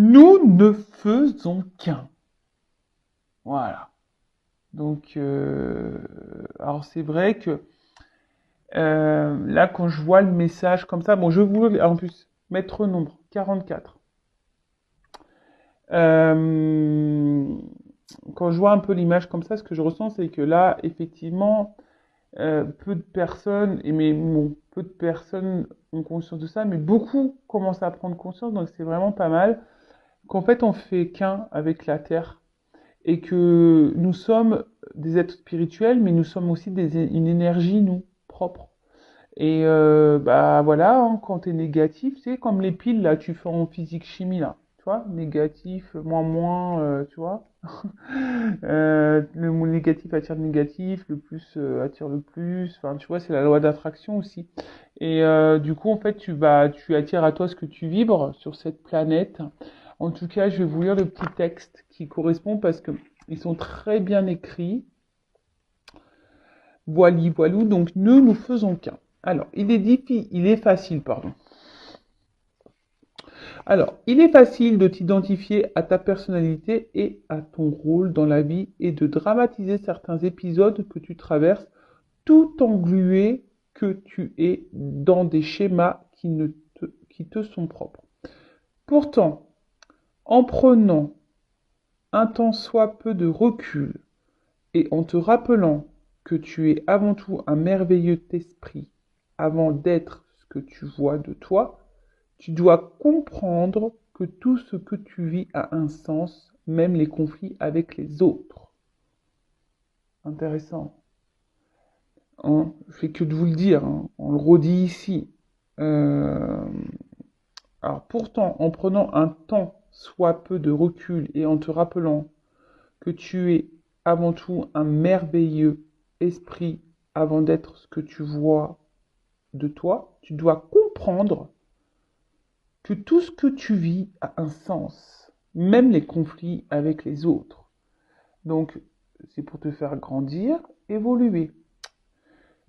Nous ne faisons qu'un. Voilà. Donc, alors c'est vrai que là, quand je vois le message comme ça, bon, je voulais en plus mettre nombre 44. Euh, Quand je vois un peu l'image comme ça, ce que je ressens, c'est que là, effectivement, peu de personnes, et mais bon, peu de personnes ont conscience de ça, mais beaucoup commencent à prendre conscience, donc c'est vraiment pas mal, qu'en fait, on fait qu'un avec la Terre, et que nous sommes des êtres spirituels, mais nous sommes aussi une énergie, nous, propre. Et bah voilà, hein, quand tu es négatif, c'est comme les piles, là, tu fais en physique-chimie, là. Tu vois, négatif, moins, tu vois. Le mot négatif attire le négatif, le plus attire le plus. Enfin, tu vois, c'est la loi d'attraction aussi. Et du coup, en fait, tu attires à toi ce que tu vibres sur cette planète. En tout cas, je vais vous lire le petit texte qui correspond parce que ils sont très bien écrits. Voili, voilou, donc ne nous faisons qu'un. Alors, il est facile, pardon. Alors, il est facile de t'identifier à ta personnalité et à ton rôle dans la vie et de dramatiser certains épisodes que tu traverses tout englué que tu es dans des schémas qui te sont propres. Pourtant, en prenant un tant soit peu de recul et en te rappelant que tu es avant tout un merveilleux esprit avant d'être ce que tu vois de toi, tu dois comprendre que tout ce que tu vis a un sens, même les conflits avec les autres. Intéressant. Hein, je fais que de vous le dire, hein, on le redit ici. Euh, alors pourtant, en prenant un temps soit peu de recul et en te rappelant que tu es avant tout un merveilleux esprit avant d'être ce que tu vois de toi, tu dois comprendre que tout ce que tu vis a un sens, même les conflits avec les autres. Donc, c'est pour te faire grandir, évoluer.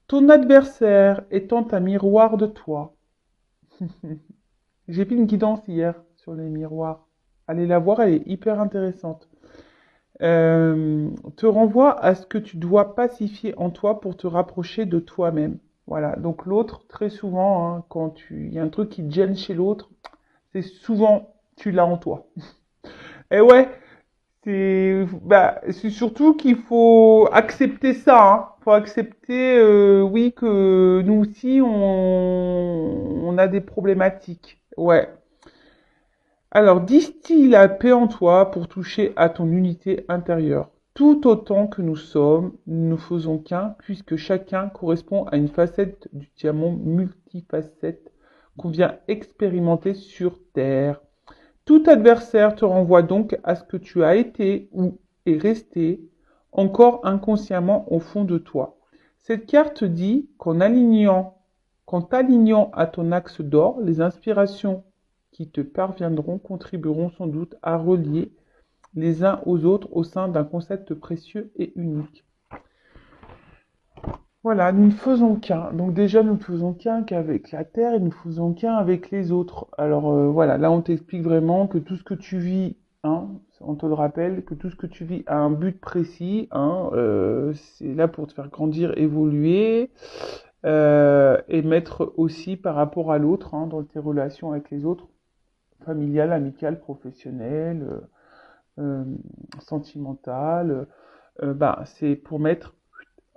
Ton adversaire étant un miroir de toi. J'ai fait une guidance hier sur les miroirs. Allez la voir, elle est hyper intéressante. Te renvoie à ce que tu dois pacifier en toi pour te rapprocher de toi-même. Voilà, donc l'autre, très souvent, hein, il y a un truc qui te gêne chez l'autre, c'est souvent tu l'as en toi. Et ouais, c'est surtout qu'il faut accepter ça. Hein. Faut accepter, oui, que nous aussi on a des problématiques. Ouais. Alors, distille la paix en toi pour toucher à ton unité intérieure. Tout autant que nous sommes, nous ne faisons qu'un, puisque chacun correspond à une facette du diamant multifacette qu'on vient expérimenter sur Terre. Tout adversaire te renvoie donc à ce que tu as été ou est resté encore inconsciemment au fond de toi. Cette carte dit qu'en t'alignant à ton axe d'or, les inspirations qui te parviendront contribueront sans doute à relier les uns aux autres au sein d'un concept précieux et unique. Voilà, nous ne faisons qu'un. Donc déjà, nous ne faisons qu'un qu'avec la Terre et nous ne faisons qu'un avec les autres. Alors voilà, là on t'explique vraiment que tout ce que tu vis, hein, on te le rappelle, que tout ce que tu vis a un but précis. Hein, c'est là pour te faire grandir, évoluer et mettre aussi par rapport à l'autre, hein, dans tes relations avec les autres, familiales, amicales, professionnelles, euh, sentimentales. Bah, c'est pour mettre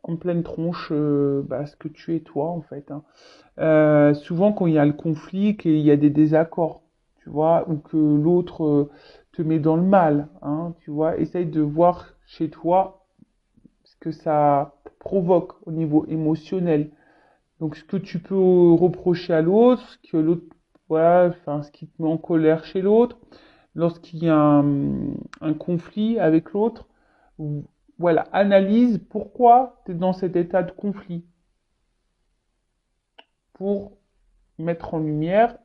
en pleine tronche ce que tu es toi en fait. Hein. Souvent quand il y a le conflit, qu'il y a des désaccords, tu vois, ou que l'autre te met dans le mal, hein, tu vois, essaye de voir chez toi ce que ça provoque au niveau émotionnel. Donc ce que tu peux reprocher à l'autre, ce que l'autre, voilà, enfin ce qui te met en colère chez l'autre, lorsqu'il y a un conflit avec l'autre, voilà, analyse pourquoi tu es dans cet état de conflit pour mettre en lumière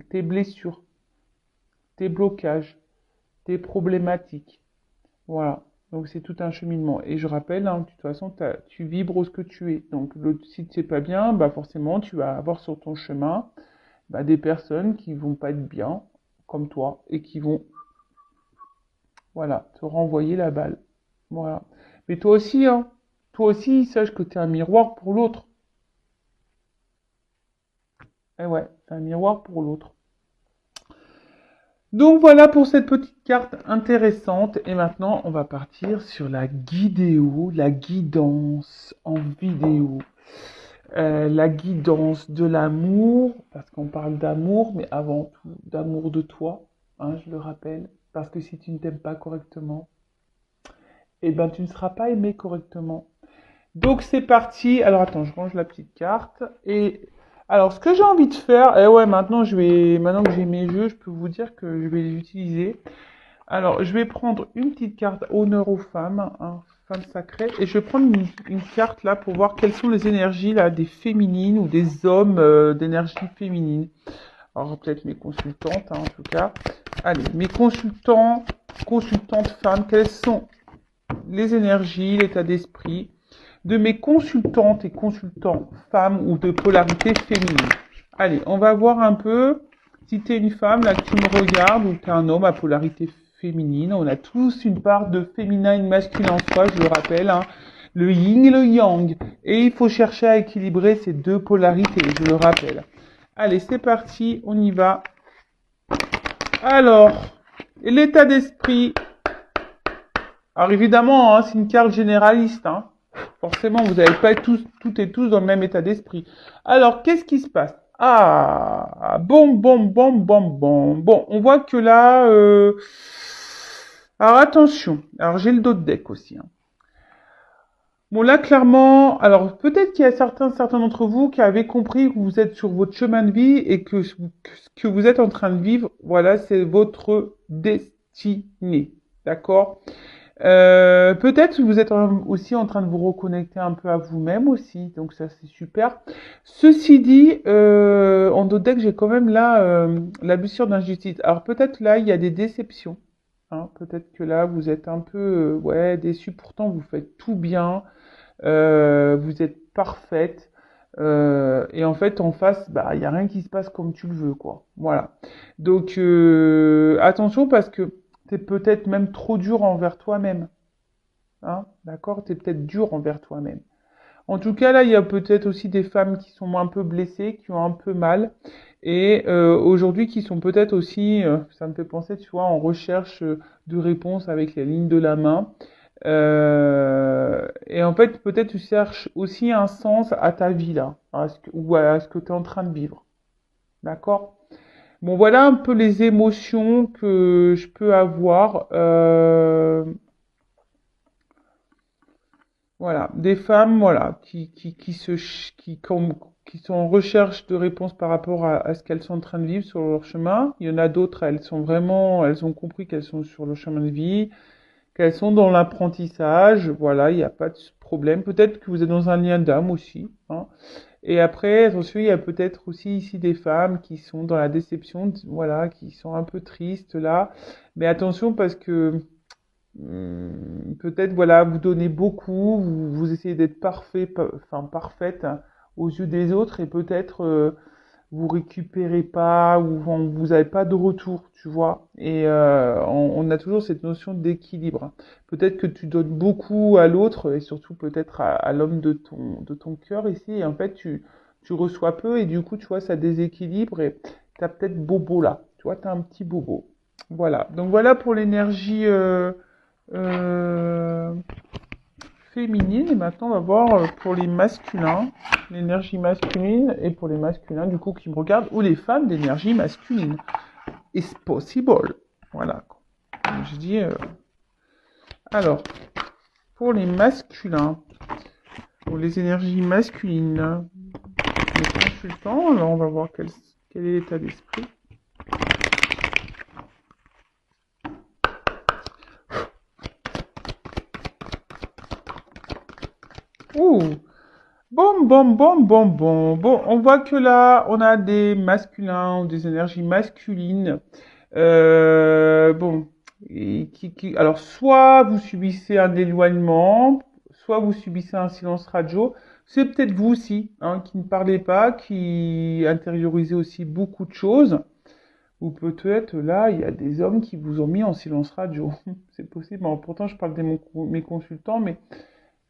tes blessures, tes blocages, tes problématiques. Voilà. Donc c'est tout un cheminement. Et je rappelle, hein, de toute façon, tu vibres ce que tu es. Donc si tu sais pas bien, bah forcément tu vas avoir sur ton chemin des personnes qui vont pas être bien. comme toi, et qui vont, voilà, te renvoyer la balle. Voilà. Mais toi aussi, hein, toi aussi, sache que tu es un miroir pour l'autre. Eh ouais, c'est un miroir pour l'autre. Donc voilà pour cette petite carte intéressante. Et maintenant, on va partir sur la guidéo, la guidance en vidéo. La guidance de l'amour, parce qu'on parle d'amour, mais avant tout d'amour de toi, hein, je le rappelle. Parce que si tu ne t'aimes pas correctement, eh ben tu ne seras pas aimé correctement. Donc c'est parti. Alors attends, je range la petite carte. Et alors ce que j'ai envie de faire, et ouais, maintenant que j'ai mes jeux, je peux vous dire que je vais les utiliser. Alors je vais prendre une petite carte honneur aux femmes, hein, femmes sacrées, et je vais prendre une carte là pour voir quelles sont les énergies là des féminines ou des hommes d'énergie féminine. Alors peut-être mes consultantes, hein, en tout cas. Allez, mes consultantes femmes, quelles sont les énergies, l'état d'esprit de mes consultantes et consultants femmes ou de polarité féminine. Allez, on va voir un peu si tu es une femme là que tu me regardes ou tu es un homme à polarité féminine. On a tous une part de féminin et de masculin en soi, je le rappelle, hein, le yin et le yang. Et il faut chercher à équilibrer ces deux polarités, je le rappelle. Allez, c'est parti, on y va. Alors, l'état d'esprit. Alors évidemment, hein, c'est une carte généraliste, hein. Forcément, vous n'allez pas être toutes et tous dans le même état d'esprit. Alors, qu'est-ce qui se passe? Ah, bon, bon, bon, bon, bon. Bon, on voit que là... Alors, attention. Alors, j'ai le dos de deck aussi, hein. Bon, là, clairement... Alors, peut-être qu'il y a certains d'entre vous qui avaient compris que vous êtes sur votre chemin de vie et que ce que vous êtes en train de vivre, voilà, c'est votre destinée. D'accord? Peut-être que vous êtes aussi en train de vous reconnecter un peu à vous-même aussi, donc ça c'est super. Ceci dit, en d'autres decks, j'ai quand même là la blessure d'injustice. Alors peut-être là, il y a des déceptions. Hein. Peut-être que là, vous êtes un peu ouais, déçu, pourtant vous faites tout bien, vous êtes parfaite. Et en fait, en face, bah, il n'y a rien qui se passe comme tu le veux, quoi. Voilà. Donc, attention parce que t'es peut-être même trop dur envers toi-même. Hein, d'accord? T'es peut-être dur envers toi-même. En tout cas, là, il y a peut-être aussi des femmes qui sont un peu blessées, qui ont un peu mal, et aujourd'hui qui sont peut-être aussi, ça me fait penser, tu vois, en recherche de réponses avec les lignes de la main. Et en fait, peut-être tu cherches aussi un sens à ta vie là, ou à ce que tu es en train de vivre. D'accord? Bon, voilà un peu les émotions que je peux avoir. Voilà, des femmes, voilà, qui sont en recherche de réponses par rapport à ce qu'elles sont en train de vivre sur leur chemin. Il y en a d'autres, elles ont compris qu'elles sont sur le chemin de vie, qu'elles sont dans l'apprentissage. Voilà, il n'y a pas de problème. Peut-être que vous êtes dans un lien d'âme aussi, hein. Et après, attention, il y a peut-être aussi ici des femmes qui sont dans la déception, voilà, qui sont un peu tristes là. Mais attention parce que peut-être, voilà, vous donnez beaucoup, vous essayez d'être parfait, enfin parfaite hein, aux yeux des autres et peut-être vous récupérez pas ou vous n'avez pas de retour, tu vois. Et on a toujours cette notion d'équilibre. Peut-être que tu donnes beaucoup à l'autre et surtout peut-être à l'homme de ton cœur ici et en fait tu reçois peu et du coup, tu vois, ça déséquilibre et tu as peut-être bobo là. Tu vois, tu as un petit bobo. Voilà. Donc voilà pour l'énergie euh, féminine. Et maintenant, on va voir pour les masculins, l'énergie masculine, et pour les masculins, du coup, qui me regardent, ou les femmes d'énergie masculine. It's possible. Voilà. Comme je dis. Alors, pour les masculins, pour les énergies masculines, les consultants, alors on va voir quel est l'état d'esprit. Ouh! Bon, bon, bon, bon, bon. Bon, on voit que là, on a des masculins ou des énergies masculines. Bon, alors soit vous subissez un éloignement, soit vous subissez un silence radio. C'est peut-être vous aussi, hein, qui ne parlez pas, qui intériorisez aussi beaucoup de choses. Ou peut-être là, il y a des hommes qui vous ont mis en silence radio. C'est possible. Bon, pourtant, je parle de mes consultants, mais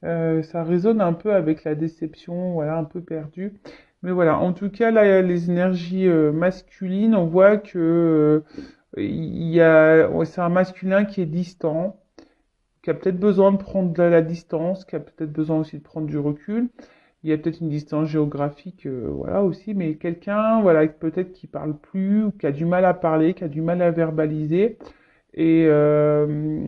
ça résonne un peu avec la déception, voilà, un peu perdue. Mais voilà, en tout cas, là, les énergies masculines, on voit que ouais, c'est un masculin qui est distant, qui a peut-être besoin de prendre de la distance, qui a peut-être besoin aussi de prendre du recul. Il y a peut-être une distance géographique, voilà aussi, mais quelqu'un, voilà, peut-être qui parle plus, ou qui a du mal à parler, qui a du mal à verbaliser, et euh,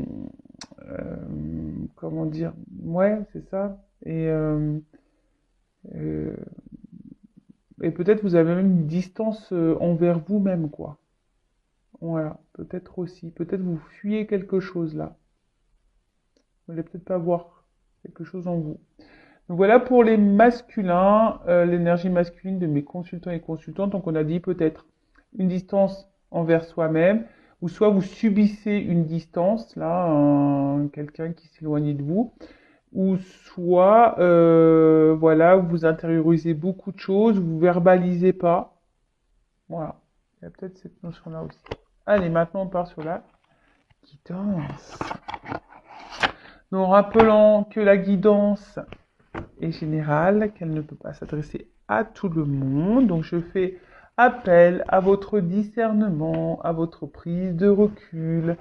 comment dire, ouais, c'est ça. Euh, et peut-être vous avez même une distance envers vous-même, quoi. Voilà, peut-être aussi. Peut-être vous fuyez quelque chose là. Vous voulez peut-être pas voir quelque chose en vous. Donc voilà pour les masculins, l'énergie masculine de mes consultants et consultantes. Donc on a dit peut-être une distance envers soi-même, ou soit vous subissez une distance, là, quelqu'un qui s'éloigne de vous, ou soit voilà, vous intériorisez beaucoup de choses, vous verbalisez pas. Voilà, il y a peut-être cette notion-là aussi. Allez, maintenant on part sur la guidance. Donc rappelant que la guidance est générale, qu'elle ne peut pas s'adresser à tout le monde. Donc je fais appel à votre discernement, à votre prise de recul.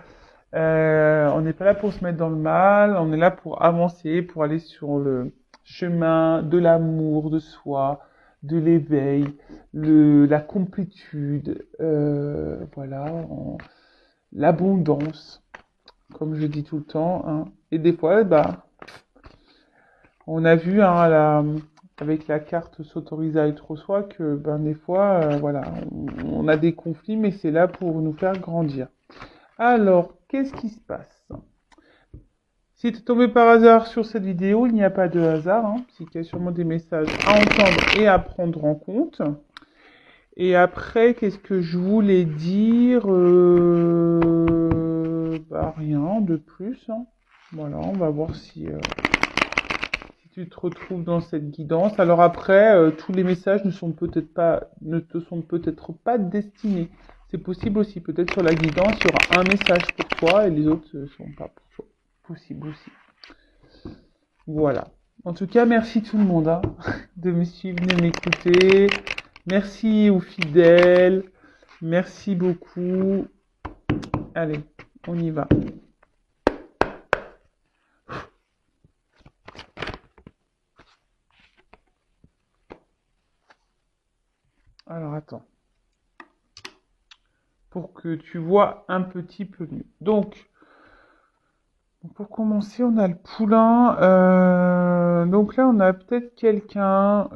On n'est pas là pour se mettre dans le mal, on est là pour avancer, pour aller sur le chemin de l'amour de soi, de l'éveil, la complétude, voilà, l'abondance, comme je dis tout le temps. Hein. Et des fois, bah, on a vu hein, avec la carte s'autoriser à être soi que ben, des fois, voilà, on a des conflits, mais c'est là pour nous faire grandir. Alors, qu'est-ce qui se passe? Si tu es tombé par hasard sur cette vidéo, il n'y a pas de hasard, hein, c'est qu'il y a sûrement des messages à entendre et à prendre en compte. Et après, qu'est-ce que je voulais dire bah, rien de plus. Hein. Voilà, on va voir si tu te retrouves dans cette guidance. Alors après, tous les messages ne te sont peut-être pas destinés. C'est possible aussi. Peut-être sur la guidance, il y aura un message pour toi et les autres ne sont pas pour toi. Possible aussi. Voilà. En tout cas, merci tout le monde hein, de me suivre, de m'écouter. Merci aux fidèles. Merci beaucoup. Allez, on y va. Alors attends. Pour que tu vois un petit peu mieux. Donc, pour commencer, on a le poulain. Donc là, on a peut-être quelqu'un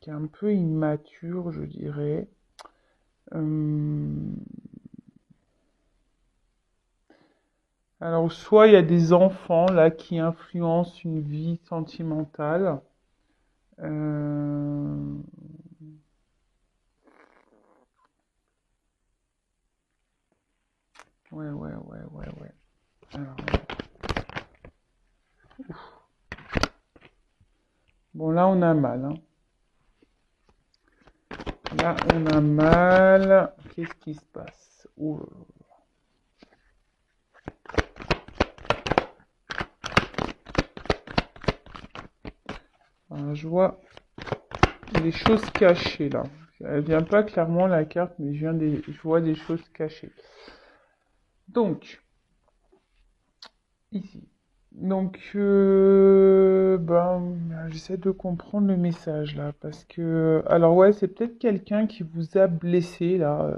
qui est un peu immature, je dirais. Alors, soit il y a des enfants là qui influencent une vie sentimentale. Euh, ouais. Alors, bon, là, on a mal. Hein. Là, on a mal. Qu'est-ce qui se passe? Ouh. Alors, je vois des choses cachées là. Elle vient pas clairement la carte, mais je vois des choses cachées. Donc, ici. Donc, ben, j'essaie de comprendre le message là, parce que, alors ouais, c'est peut-être quelqu'un qui vous a blessé là.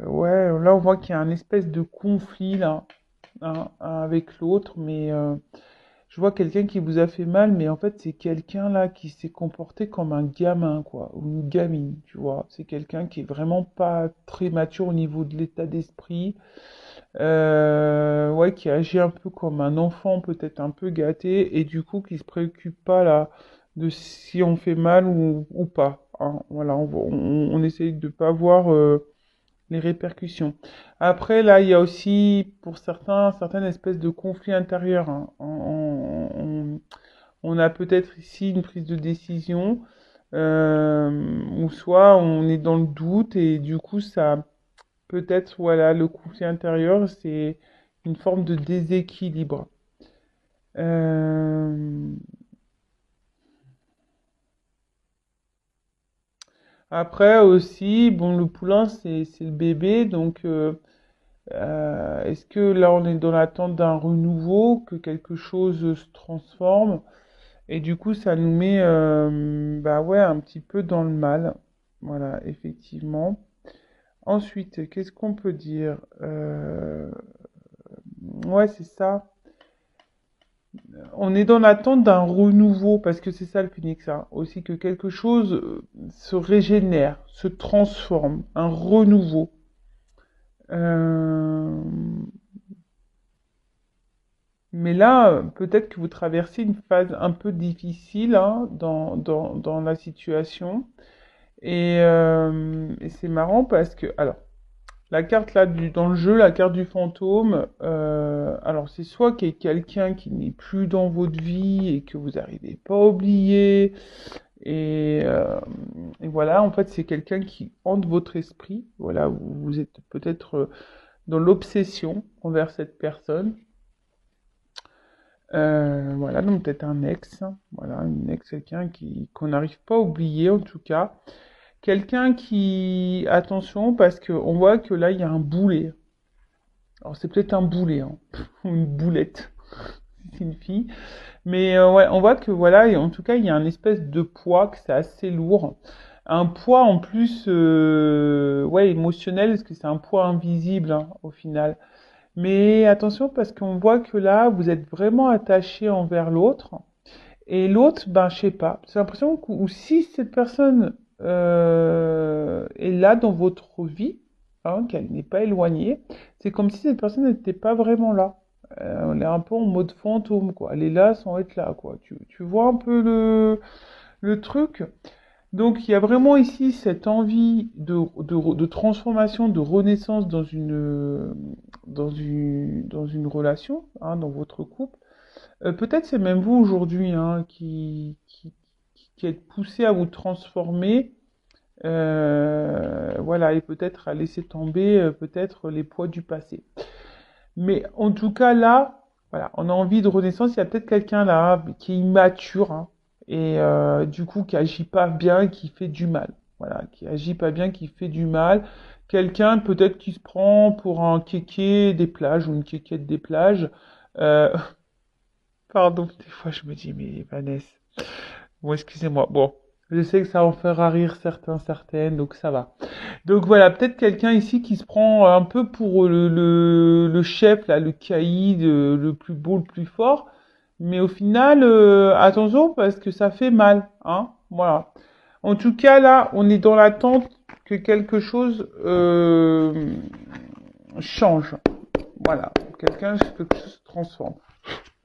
Ouais, là on voit qu'il y a un espèce de conflit là, hein, avec l'autre, mais je vois quelqu'un qui vous a fait mal, mais en fait c'est quelqu'un là qui s'est comporté comme un gamin quoi, ou une gamine, tu vois. C'est quelqu'un qui est vraiment pas très mature au niveau de l'état d'esprit. Ouais, qui agit un peu comme un enfant, peut-être un peu gâté, et du coup qui se préoccupe pas là de si on fait mal ou pas. Hein. Voilà, on essaye de pas voir les répercussions. Après, là, il y a aussi pour certains, certaines espèces de conflits intérieurs. Hein. On a peut-être ici une prise de décision, ou soit on est dans le doute et du coup ça peut-être voilà le conflit intérieur c'est une forme de déséquilibre. Euh, Après aussi bon le poulain c'est le bébé donc est-ce que là on est dans l'attente d'un renouveau que quelque chose se transforme et du coup ça nous met bah ouais un petit peu dans le mal voilà effectivement. Ensuite, qu'est-ce qu'on peut dire? Ouais, c'est ça. On est dans l'attente d'un renouveau, parce que c'est ça le phoenix, hein. Aussi que quelque chose se régénère, se transforme, un renouveau. Euh, Mais là, peut-être que vous traversez une phase un peu difficile hein, dans la situation. Et c'est marrant parce que, alors, la carte là dans le jeu, la carte du fantôme, alors c'est soit qu'il y ait quelqu'un qui n'est plus dans votre vie et que vous n'arrivez pas à oublier, et voilà, en fait c'est quelqu'un qui hante votre esprit, voilà, vous êtes peut-être dans l'obsession envers cette personne, voilà, donc peut-être un ex, voilà, une ex, quelqu'un qu'on n'arrive pas à oublier en tout cas, quelqu'un qui, attention parce qu'on voit que là il y a un boulet. Alors c'est peut-être un boulet, hein, ou une boulette, si c'est une fille. Mais ouais, on voit que voilà, et en tout cas, il y a un espèce de poids, que c'est assez lourd. Un poids en plus, ouais, émotionnel, parce que c'est un poids invisible, hein, au final. Mais attention, parce qu'on voit que là, vous êtes vraiment attaché envers l'autre. Et l'autre, ben, je sais pas. J'ai l'impression que ou si cette personne est là dans votre vie, hein, qu'elle n'est pas éloignée, c'est comme si cette personne n'était pas vraiment là. Elle est un peu en mode fantôme, quoi. Elle est là sans être là, quoi. Tu vois un peu le truc? Donc, il y a vraiment ici cette envie de transformation, de renaissance dans une relation, hein, dans votre couple. Peut-être c'est même vous aujourd'hui hein, qui êtes poussé à vous transformer, voilà, et peut-être à laisser tomber peut-être les poids du passé. Mais en tout cas là, voilà, on a envie de renaissance. Il y a peut-être quelqu'un là qui est immature hein, et du coup qui agit pas bien, qui fait du mal. Voilà, qui agit pas bien, qui fait du mal. Quelqu'un peut-être qui se prend pour un kéké des plages ou une kékette des plages. Euh, Pardon, des fois je me dis, mais Vanessa, bon, excusez-moi. Bon, je sais que ça en fera rire certains, certaines, donc ça va. Donc voilà, peut-être quelqu'un ici qui se prend un peu pour le chef, là, le caïd, le plus beau, le plus fort. Mais au final, attention, parce que ça fait mal, hein. Voilà. En tout cas, là, on est dans l'attente que quelque chose change. Voilà. Quelque chose se transforme.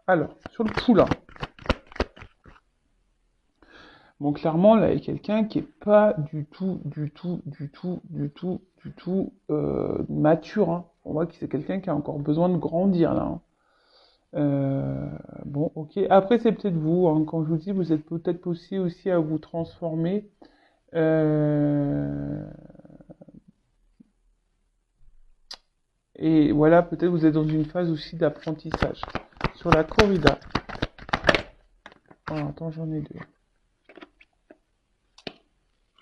Alors, sur le poulain. Bon, clairement, là, il y a quelqu'un qui est pas du tout mature. Hein. On voit que c'est quelqu'un qui a encore besoin de grandir, là. Hein. Bon, ok. Après, c'est peut-être vous. Hein. Quand je vous dis, vous êtes peut-être poussé aussi à vous transformer. Euh, et voilà, peut-être vous êtes dans une phase aussi d'apprentissage. Sur la corrida. Oh, attends, j'en ai deux.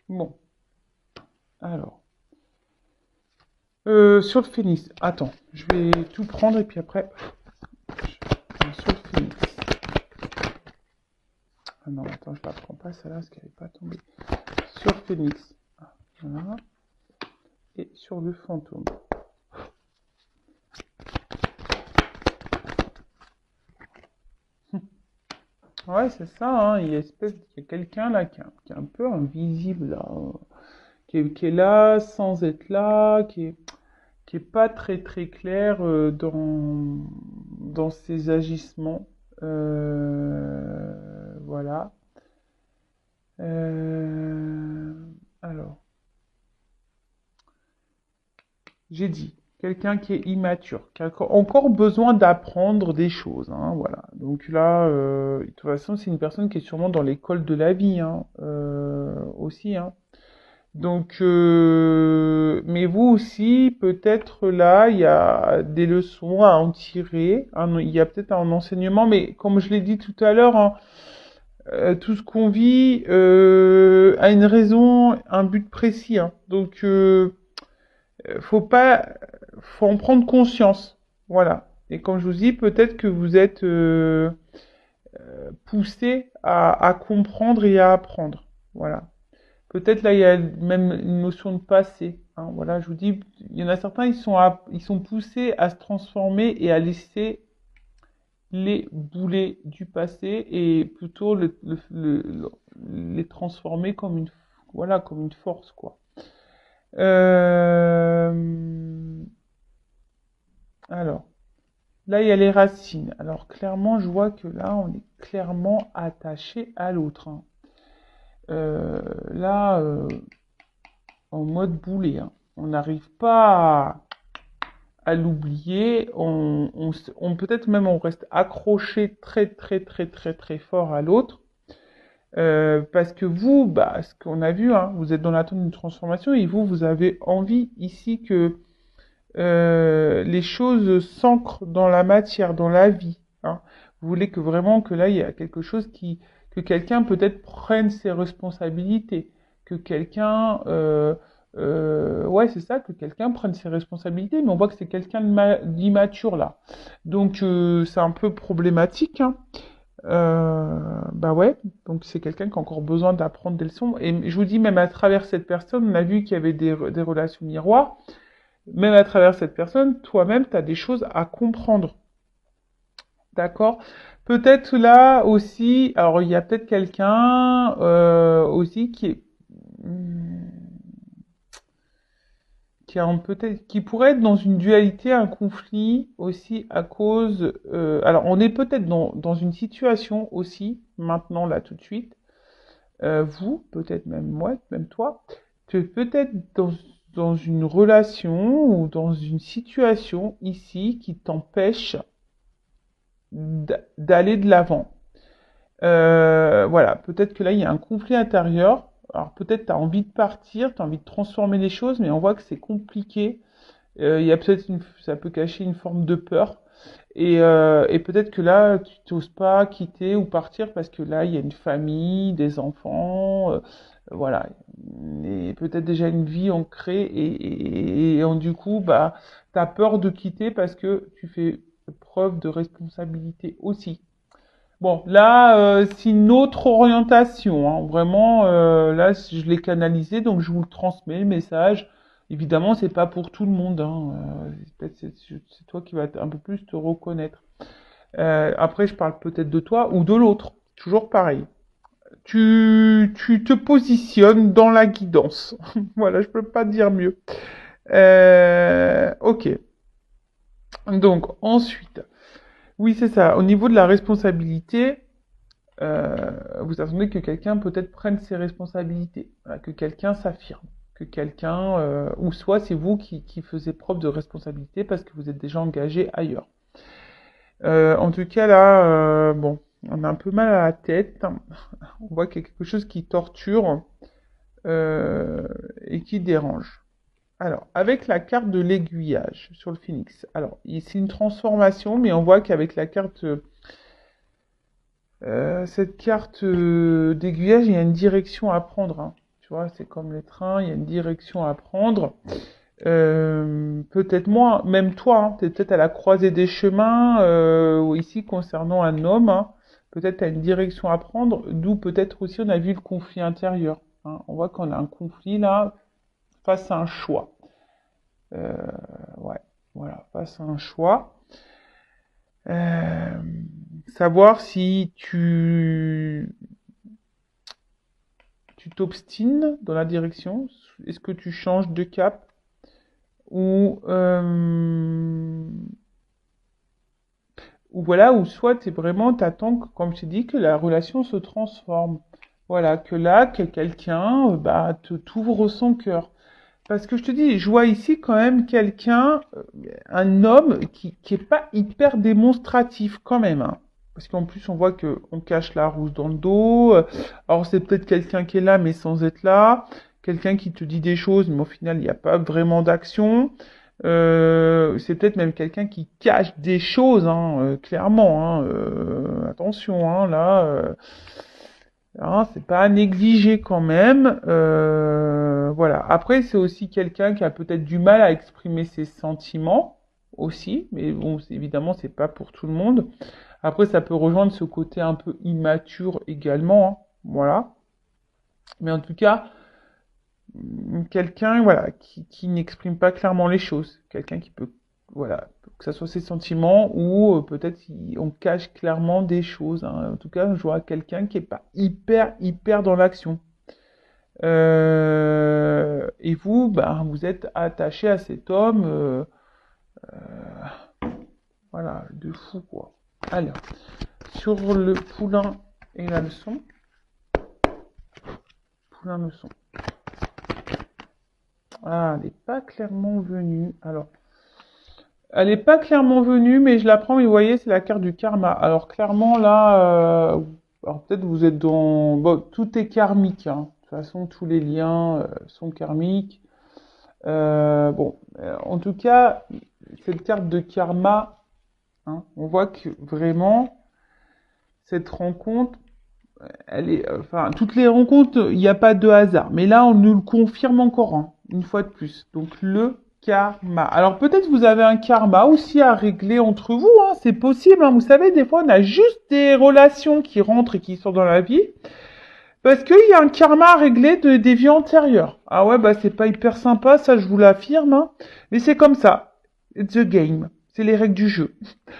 Bon, alors. Sur le phénix. Attends, je vais tout prendre et puis après. Sur le phénix. Ah non, attends, je la prends pas celle-là parce qu'elle n'est pas tombée. Sur le phénix. Voilà. Et sur le fantôme. Ouais, c'est ça, hein. Il y a quelqu'un là qui est un peu invisible là. Qui est là sans être là, qui est pas très très clair dans ses agissements. Voilà. Euh, alors, j'ai dit, quelqu'un qui est immature, qui a encore besoin d'apprendre des choses, hein, voilà. Donc là, de toute façon, c'est une personne qui est sûrement dans l'école de la vie, hein, aussi, hein. Donc, mais vous aussi, peut-être là, il y a des leçons à en tirer, hein, il y a peut-être un enseignement, mais comme je l'ai dit tout à l'heure, hein, tout ce qu'on vit a une raison, un but précis, hein. Donc, faut pas, faut en prendre conscience, voilà. Et comme je vous dis, peut-être que vous êtes poussé à comprendre et à apprendre, voilà. Peut-être là, il y a même une notion de passé, hein, voilà. Je vous dis, il y en a certains, ils sont poussés à se transformer et à laisser les boulets du passé et plutôt les transformer comme une, voilà, comme une force, quoi. Euh, alors, là, il y a les racines. Alors, clairement, je vois que là, on est clairement attaché à l'autre, hein. Là, en mode boulet, hein. On n'arrive pas à l'oublier. Peut-être même on reste accroché très, très, très, très, très fort à l'autre. Parce que vous, bah, ce qu'on a vu, hein, vous êtes dans l'attente d'une transformation et vous, vous avez envie ici que les choses s'ancrent dans la matière, dans la vie, hein. Vous voulez que vraiment que là, il y a quelque chose que quelqu'un peut-être prenne ses responsabilités, que quelqu'un, ouais, c'est ça, que quelqu'un prenne ses responsabilités, mais on voit que c'est quelqu'un d'immature là. Donc, c'est un peu problématique, hein. Bah ouais, donc c'est quelqu'un qui a encore besoin d'apprendre des leçons. Et je vous dis, même à travers cette personne, on a vu qu'il y avait des relations miroirs. Même à travers cette personne, toi-même, tu as des choses à comprendre. D'accord? Peut-être là aussi, alors il y a peut-être quelqu'un aussi qui pourrait être dans une dualité, un conflit aussi à cause. Alors on est peut-être dans une situation aussi maintenant là tout de suite. Vous, peut-être même moi, même toi, tu es peut-être dans une relation ou dans une situation ici qui t'empêche d'aller de l'avant. Voilà, peut-être que là, il y a un conflit intérieur. Alors peut-être tu as envie de partir, tu as envie de transformer les choses, mais on voit que c'est compliqué. Il y a peut-être ça peut cacher une forme de peur. Et peut-être que là, tu n'oses pas quitter ou partir parce que là, il y a une famille, des enfants, voilà. Et peut-être déjà une vie ancrée du coup, bah, tu as peur de quitter parce que tu fais preuve de responsabilité aussi. Bon, là, c'est une autre orientation, hein. Vraiment, là, je l'ai canalisé, donc je vous le transmets, le message. Évidemment, c'est pas pour tout le monde, hein. Peut-être c'est toi qui vas un peu plus te reconnaître. Après, je parle peut-être de toi ou de l'autre. Toujours pareil. Tu te positionnes dans la guidance. Voilà, je peux pas dire mieux. Ok. Donc, ensuite. Oui, c'est ça. Au niveau de la responsabilité, vous attendez que quelqu'un peut-être prenne ses responsabilités, voilà, que quelqu'un s'affirme, que quelqu'un, ou soit c'est vous qui faisiez preuve de responsabilité parce que vous êtes déjà engagé ailleurs. En tout cas là, bon, on a un peu mal à la tête, on voit qu'il y a quelque chose qui torture et qui dérange. Alors, avec la carte de l'aiguillage sur le phénix, alors c'est une transformation, mais on voit qu'avec la carte cette carte d'aiguillage, il y a une direction à prendre, hein. Tu vois, c'est comme les trains, il y a une direction à prendre. Peut-être moi, même toi, hein, tu es peut-être à la croisée des chemins, ou ici concernant un homme, hein. Peut-être tu as une direction à prendre, d'où peut-être aussi on a vu le conflit intérieur, hein. On voit qu'on a un conflit là, face à un choix. Euh, ouais, voilà, face à un choix. Euh, savoir si tu t'obstines dans la direction, est-ce que tu changes de cap ou ou voilà, ou soit t'es vraiment, t'attends, comme je t'ai dit, que la relation se transforme. Voilà, que là, que quelqu'un, bah, t'ouvre son cœur. Parce que je te dis, je vois ici quand même quelqu'un, un homme qui est pas hyper démonstratif quand même, hein. Parce qu'en plus, on voit que on cache la rousse dans le dos. Alors, c'est peut-être quelqu'un qui est là, mais sans être là. Quelqu'un qui te dit des choses, mais au final, il n'y a pas vraiment d'action. C'est peut-être même quelqu'un qui cache des choses, hein, clairement, hein. Attention, hein, là. Hein, c'est pas à négliger quand même. Voilà. Après, c'est aussi quelqu'un qui a peut-être du mal à exprimer ses sentiments aussi, mais bon, évidemment, c'est pas pour tout le monde. Après, ça peut rejoindre ce côté un peu immature également, hein. Voilà. Mais en tout cas, quelqu'un, voilà, qui n'exprime pas clairement les choses. Quelqu'un qui peut, voilà, que ce soit ses sentiments ou peut-être on cache clairement des choses, hein. En tout cas, je vois quelqu'un qui est pas hyper dans l'action. Et vous, ben, vous êtes attaché à cet homme, voilà, de fou, quoi. Alors, sur le poulain et la leçon, poulain leçon. Ah, elle n'est pas clairement venue. Alors, elle n'est pas clairement venue, mais je la prends, mais vous voyez, c'est la carte du karma. Alors, clairement, là, alors peut-être vous êtes dans... Bon, tout est karmique, hein. De toute façon, tous les liens sont karmiques. Bon, en tout cas, cette carte de karma, hein, on voit que vraiment, cette rencontre, elle est, enfin, toutes les rencontres, il n'y a pas de hasard. Mais là, on nous le confirme encore, hein, une fois de plus. Donc, le karma. Alors, peut-être vous avez un karma aussi à régler entre vous, hein, c'est possible, hein. Vous savez, des fois, on a juste des relations qui rentrent et qui sortent dans la vie. Parce qu'il y a un karma à régler des vies antérieures. Ah ouais, bah c'est pas hyper sympa, ça je vous l'affirme, hein. Mais c'est comme ça. It's the game. C'est les règles du jeu.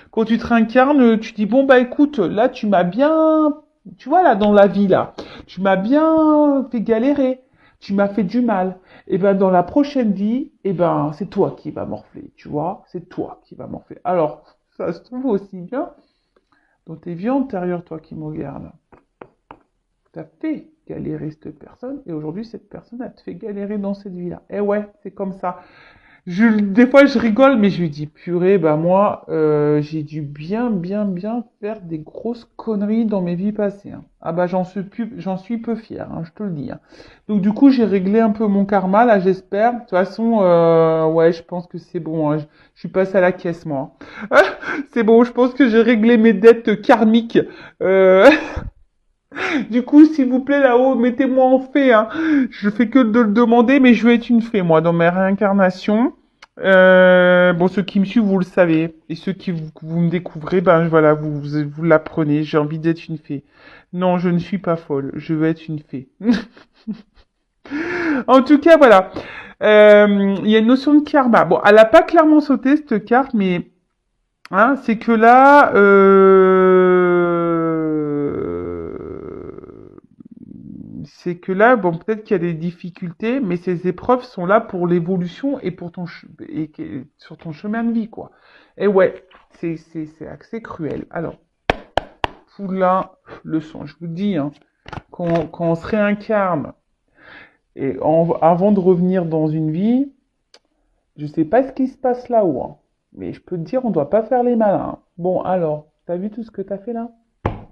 Quand tu te réincarnes, tu dis, bon bah écoute, là tu m'as bien... Tu vois là, dans la vie là, tu m'as bien fait galérer. Tu m'as fait du mal. Et ben dans la prochaine vie, et ben c'est toi qui vas morfler, tu vois. C'est toi qui vas morfler. Alors, ça se trouve aussi bien dans tes vies antérieures, toi qui me regardes. T'as fait galérer cette personne et aujourd'hui cette personne elle te fait galérer dans cette vie-là. Et ouais, c'est comme ça. Des fois je rigole mais je lui dis purée, bah moi j'ai dû bien faire des grosses conneries dans mes vies passées, hein. Ah bah j'en suis peu fier, hein, je te le dis, hein. Donc du coup j'ai réglé un peu mon karma là, j'espère. De toute façon ouais je pense que c'est bon, hein. Je suis passé à la caisse moi. C'est bon, je pense que j'ai réglé mes dettes karmiques. Euh... Du coup, s'il vous plaît, là-haut, mettez-moi en fée, hein. Je fais que de le demander, mais je veux être une fée, moi, dans mes réincarnations. Bon, ceux qui me suivent, vous le savez. Et ceux vous me découvrez, ben voilà, vous l'apprenez. J'ai envie d'être une fée. Non, je ne suis pas folle. Je veux être une fée. En tout cas, voilà. Il y a une notion de karma. Bon, elle a pas clairement sauté, cette carte, mais hein, c'est que là, bon, peut-être qu'il y a des difficultés, mais ces épreuves sont là pour l'évolution et pour sur ton chemin de vie, quoi. Et ouais, c'est assez cruel. Alors, poulain, leçon, je vous dis, hein, quand on se réincarne et avant de revenir dans une vie, je sais pas ce qui se passe là-haut, hein, mais je peux te dire, on doit pas faire les malins, hein. Bon, alors, t'as vu tout ce que t'as fait là?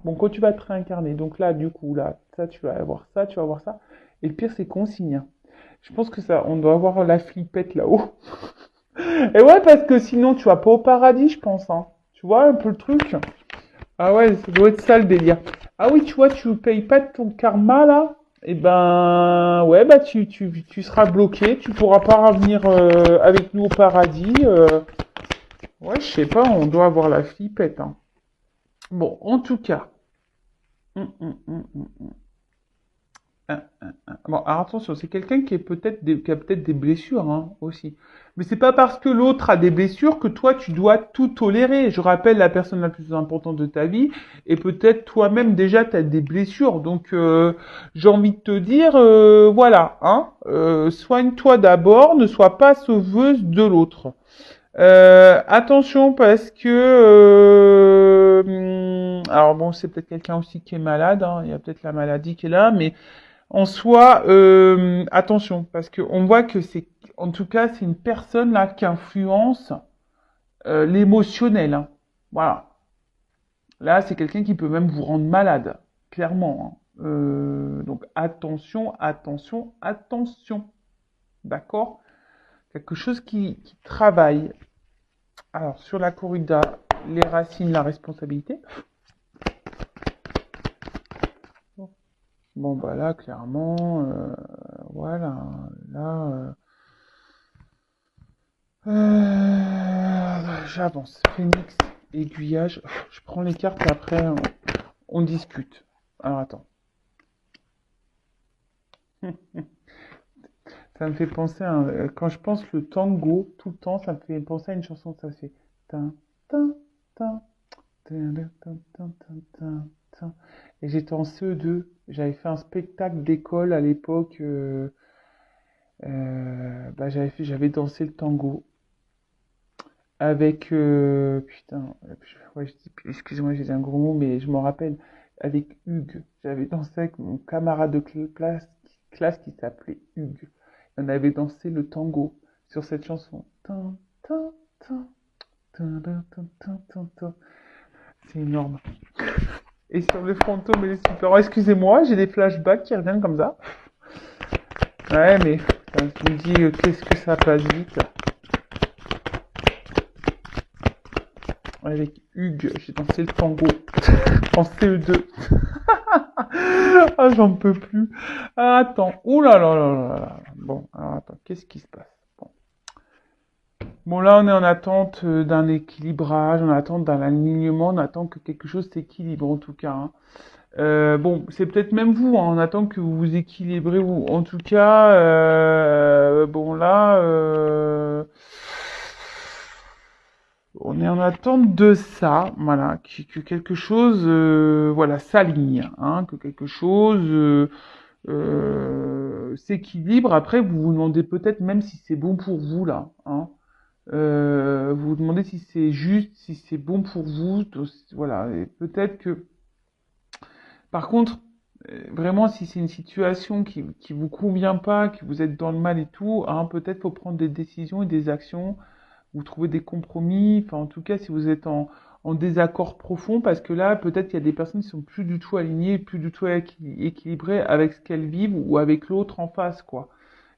Bon, quand tu vas te réincarner, donc là, du coup, là, ça, tu vas avoir ça, tu vas avoir ça. Et le pire, c'est qu'on signe, hein. Je pense que ça, on doit avoir la flippette là-haut. Et ouais, parce que sinon, tu vas pas au paradis, je pense, hein. Tu vois un peu le truc? Ah ouais, ça doit être ça le délire. Ah oui, tu vois, tu payes pas de ton karma là? Et ben, ouais, bah tu seras bloqué, tu pourras pas revenir avec nous au paradis. Ouais, je sais pas, on doit avoir la flippette, hein. Bon, en tout cas. Bon, alors attention, c'est quelqu'un qui qui a peut-être des blessures, hein, aussi. Mais c'est pas parce que l'autre a des blessures que toi tu dois tout tolérer. Je rappelle la personne la plus importante de ta vie et peut-être toi-même déjà tu as des blessures. Donc j'ai envie de te dire voilà, hein, soigne-toi d'abord, ne sois pas sauveuse de l'autre. Attention parce que alors bon, c'est peut-être quelqu'un aussi qui est malade, hein, il y a peut-être la maladie qui est là, mais en soi, attention, parce que on voit que en tout cas, c'est une personne là qui influence l'émotionnel, hein. Voilà. Là, c'est quelqu'un qui peut même vous rendre malade, clairement, hein. Donc attention, attention, attention. D'accord? Quelque chose qui travaille. Alors, sur la corrida, les racines, la responsabilité. Bon, bah là, clairement, voilà, là, j'avance. Phénix, aiguillage. Je prends les cartes et après, on discute. Alors, attends. Ça me fait penser à quand je pense le tango, tout le temps, ça me fait penser à une chanson, ça fait tin, tin, tin, tin, tin, tin, tin, tin, tin. Et j'étais en CE2, j'avais fait un spectacle d'école à l'époque, bah, j'avais dansé le tango avec, putain, ouais, excusez-moi, j'ai dit un gros mot, mais je m'en rappelle, avec Hugues. J'avais dansé avec mon camarade de classe qui s'appelait Hugues. On avait dansé le tango sur cette chanson. Tin, tin, tin, tin, tin, tin, tin, tin, tin. C'est énorme. Et sur le fantôme et les super. Oh, excusez-moi, j'ai des flashbacks qui reviennent comme ça. Ouais, mais putain, je me dis, qu'est-ce que ça passe vite. Avec Hugues, j'ai dansé le tango en CE2. Ah, j'en peux plus. Ah, attends. Ouh là là là là là. Bon, alors attends, qu'est-ce qui se passe? Bon. Bon, là, on est en attente d'un équilibrage, en attente d'un alignement, on attend que quelque chose s'équilibre en tout cas, hein. Bon, c'est peut-être même vous, hein, on attend que vous vous équilibrez, ou en tout cas, bon là, on est en attente de ça, voilà, que quelque chose, voilà, s'aligne, hein, que quelque chose s'équilibre. Après, vous vous demandez peut-être même si c'est bon pour vous là, hein. Vous vous demandez si c'est juste, si c'est bon pour vous, voilà. Et peut-être que, par contre, vraiment, si c'est une situation qui vous convient pas, que vous êtes dans le mal et tout, hein, peut-être faut prendre des décisions et des actions, vous trouver des compromis. Enfin, en tout cas, si vous êtes en désaccord profond, parce que là, peut-être qu'il y a des personnes qui sont plus du tout alignées, plus du tout équilibrées avec ce qu'elles vivent ou avec l'autre en face, quoi.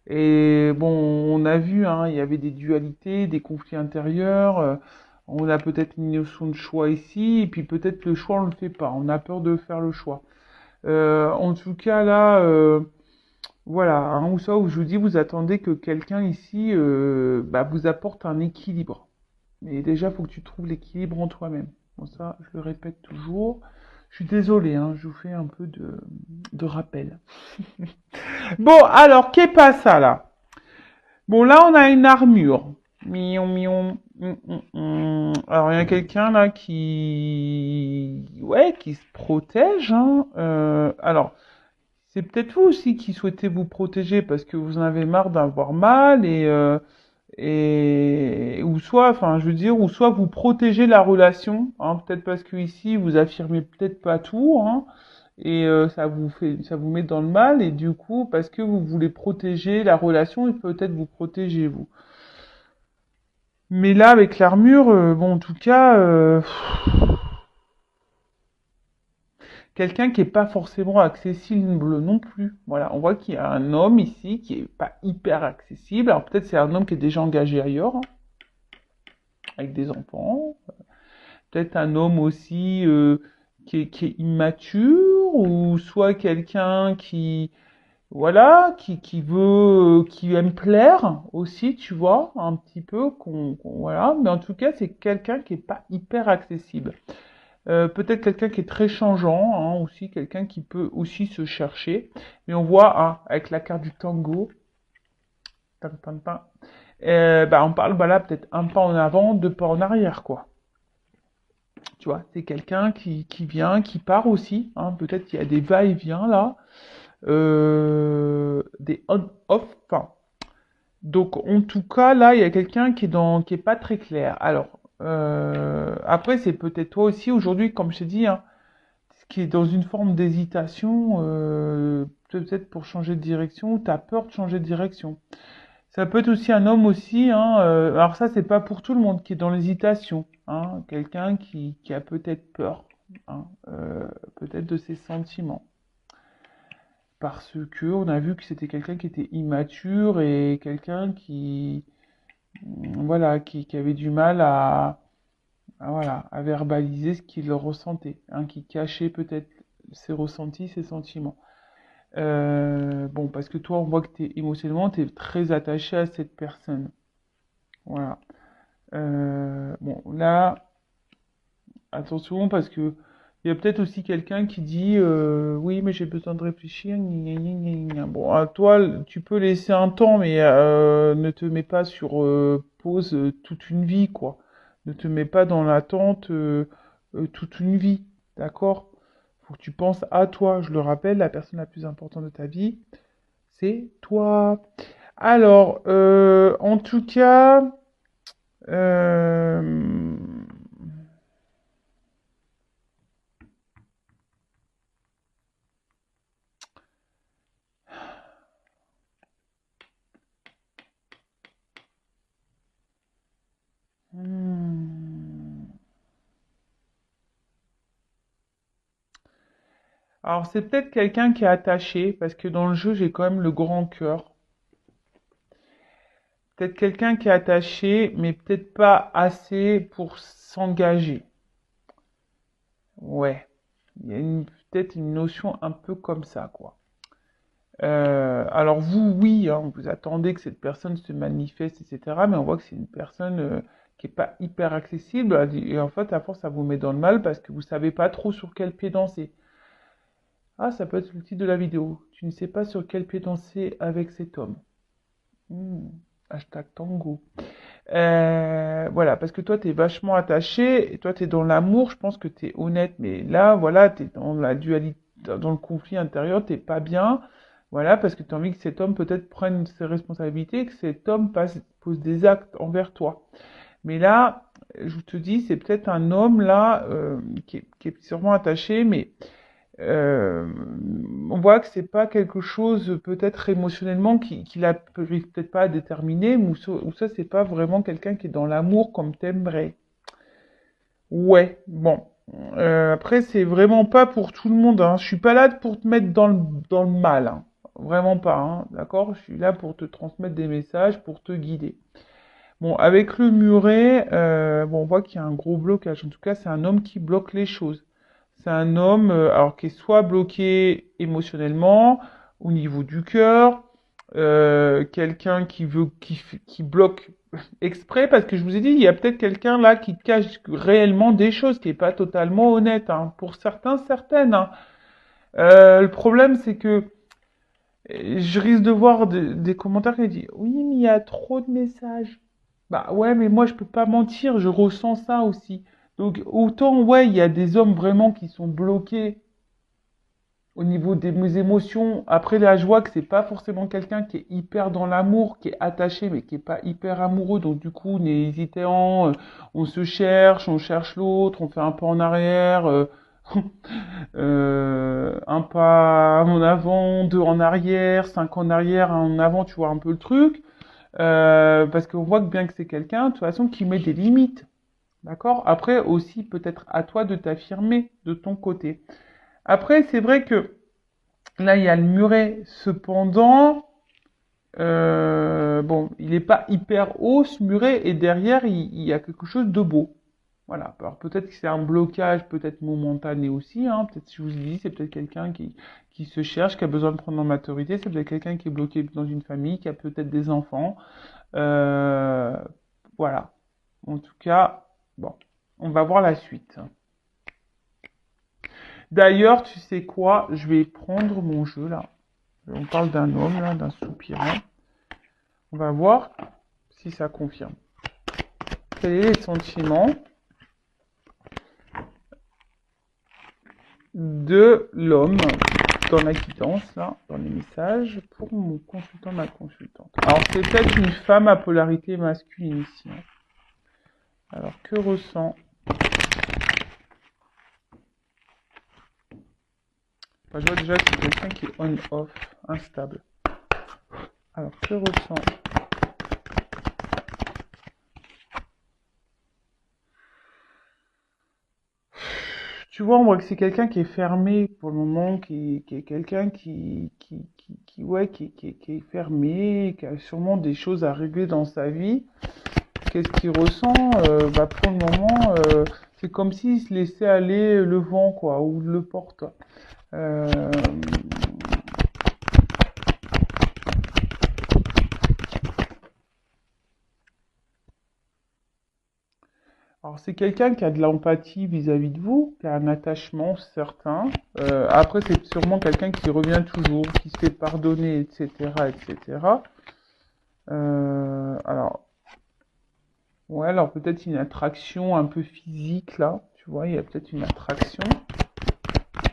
Et bon, on a vu, hein, il y avait des dualités, des conflits intérieurs. On a peut-être une notion de choix ici, et puis peut-être le choix, on le fait pas. On a peur de faire le choix. En tout cas, là, voilà, hein, ou ça, où je vous dis, vous attendez que quelqu'un ici bah, vous apporte un équilibre. Mais déjà, il faut que tu trouves l'équilibre en toi-même. Bon, ça, je le répète toujours. Je suis désolé, hein, je vous fais un peu de rappel. Bon, alors, qu'est pas ça là? Bon, là, on a une armure. Mion, mion. Alors, il y a quelqu'un là ouais, qui se protège, hein. Alors, c'est peut-être vous aussi qui souhaitez vous protéger parce que vous en avez marre d'avoir mal et ou soit, enfin, je veux dire, ou soit vous protégez la relation, hein, peut-être parce que ici vous affirmez peut-être pas tout, hein, et ça vous met dans le mal et du coup parce que vous voulez protéger la relation et peut-être vous protéger vous. Mais là avec l'armure, bon en tout cas, quelqu'un qui est pas forcément accessible non plus. Voilà, on voit qu'il y a un homme ici qui est pas hyper accessible. Alors peut-être c'est un homme qui est déjà engagé ailleurs, hein, avec des enfants. Peut-être un homme aussi qui est immature, ou soit quelqu'un qui, voilà, qui veut, qui aime plaire aussi, tu vois, un petit peu, voilà. Mais en tout cas, c'est quelqu'un qui est pas hyper accessible. Peut-être quelqu'un qui est très changeant, hein, aussi, quelqu'un qui peut aussi se chercher. Mais on voit, hein, avec la carte du tango, tan, tan, tan, bah, on parle, voilà, peut-être un pas en avant, deux pas en arrière, quoi. Tu vois, c'est quelqu'un qui vient, qui part aussi, hein. Peut-être qu'il y a des va-et-vient là, des on-off. Enfin, donc en tout cas là, il y a quelqu'un qui est pas très clair. Alors après, c'est peut-être toi aussi aujourd'hui, comme je t'ai dit, hein, qui est dans une forme d'hésitation, peut-être pour changer de direction, ou t'as peur de changer de direction. Ça peut être aussi un homme aussi, hein, alors ça, c'est pas pour tout le monde, qui est dans l'hésitation, hein, quelqu'un qui a peut-être peur, hein, peut-être de ses sentiments. Parce que on a vu que c'était quelqu'un qui était immature et quelqu'un qui, voilà, qui avait du mal voilà, à verbaliser ce qu'il ressentait, hein, qui cachait peut-être ses ressentis, ses sentiments. Bon, parce que toi, on voit que émotionnellement, tu es très attaché à cette personne. Voilà. Bon, là, attention, parce que il y a peut-être aussi quelqu'un qui dit oui, mais j'ai besoin de réfléchir. Gna, gna, gna, gna, gna. Bon, à toi, tu peux laisser un temps, mais ne te mets pas sur pause toute une vie, quoi. Ne te mets pas dans l'attente toute une vie, d'accord? Faut que tu penses à toi. Je le rappelle, la personne la plus importante de ta vie, c'est toi. Alors, en tout cas, euh, hmm. Alors, c'est peut-être quelqu'un qui est attaché, parce que dans le jeu, j'ai quand même le grand cœur. Peut-être quelqu'un qui est attaché, mais peut-être pas assez pour s'engager. Ouais. Il y a peut-être une notion un peu comme ça, quoi. Alors vous, oui, hein, vous attendez que cette personne se manifeste, etc. Mais on voit que c'est une personne qui est pas hyper accessible. Et en fait, à force, ça vous met dans le mal parce que vous savez pas trop sur quel pied danser. Ah, ça peut être le titre de la vidéo. Tu ne sais pas sur quel pied danser avec cet homme. Hmm, hashtag tango. Voilà, parce que toi, tu es vachement attaché, et toi, tu es dans l'amour, je pense que tu es honnête, mais là, voilà, tu es dans la dualité, dans le conflit intérieur, t'es pas bien, voilà, parce que tu as envie que cet homme peut-être prenne ses responsabilités, que cet homme pose des actes envers toi. Mais là, je te dis, c'est peut-être un homme, là, qui est sûrement attaché, mais euh, on voit que c'est pas quelque chose peut-être émotionnellement qu'il arrive peut-être pas à déterminer, ou ça c'est pas vraiment quelqu'un qui est dans l'amour comme t'aimerais. Ouais, bon. Après c'est vraiment pas pour tout le monde, hein. Je suis pas là pour te mettre dans le mal, hein. Vraiment pas, hein. D'accord? Je suis là pour te transmettre des messages, pour te guider. Bon, avec le muret, bon, on voit qu'il y a un gros blocage. En tout cas, c'est un homme qui bloque les choses. C'est un homme, alors qui est soit bloqué émotionnellement, au niveau du cœur, quelqu'un qui bloque exprès, parce que je vous ai dit, il y a peut-être quelqu'un là qui cache réellement des choses, qui est pas totalement honnête, hein. Pour certains, certaines, hein. Le problème, c'est que je risque de voir des commentaires qui disent, oui, mais il y a trop de messages. Bah ouais, mais moi je peux pas mentir, je ressens ça aussi. Donc autant ouais, il y a des hommes vraiment qui sont bloqués au niveau des mes émotions. Après là, je vois que c'est pas forcément quelqu'un qui est hyper dans l'amour, qui est attaché, mais qui est pas hyper amoureux. Donc du coup, on est hésitant, on se cherche, on cherche l'autre, on fait un pas en arrière, un pas en avant, deux en arrière, cinq en arrière, un en avant, tu vois un peu le truc. Parce qu'on voit que bien que c'est quelqu'un, de toute façon, qui met des limites. D'accord? Après, aussi, peut-être à toi de t'affirmer de ton côté. Après, c'est vrai que là, il y a le muret. Cependant, bon, il n'est pas hyper haut, ce muret, et derrière, il y a quelque chose de beau. Voilà. Alors, peut-être que c'est un blocage, peut-être momentané aussi, hein. Peut-être, si je vous dis, c'est peut-être quelqu'un qui se cherche, qui a besoin de prendre en maturité. C'est peut-être quelqu'un qui est bloqué dans une famille, qui a peut-être des enfants. Euh, voilà. En tout cas, bon, on va voir la suite. D'ailleurs, tu sais quoi? Je vais prendre mon jeu là. On parle d'un homme là, d'un soupirant. On va voir si ça confirme. Quels sont les sentiments de l'homme dans la guidance là, dans les messages pour mon consultant, ma consultante? Alors, c'est peut-être une femme à polarité masculine ici, hein. Alors, que ressent? Enfin, je vois déjà que c'est quelqu'un qui est on-off, instable. Alors, que ressent tu vois, on voit que c'est quelqu'un qui est fermé pour le moment, qui est quelqu'un ouais, qui est fermé, qui a sûrement des choses à régler dans sa vie. Qu'est-ce qu'il ressent? Bah, pour le moment, c'est comme s'il se laissait aller le vent, quoi, ou le porte. Euh, alors, c'est quelqu'un qui a de l'empathie vis-à-vis de vous, qui a un attachement certain. Après, c'est sûrement quelqu'un qui revient toujours, qui se fait pardonner, etc., etc. Alors, ouais, alors peut-être une attraction un peu physique, là. Tu vois, il y a peut-être une attraction.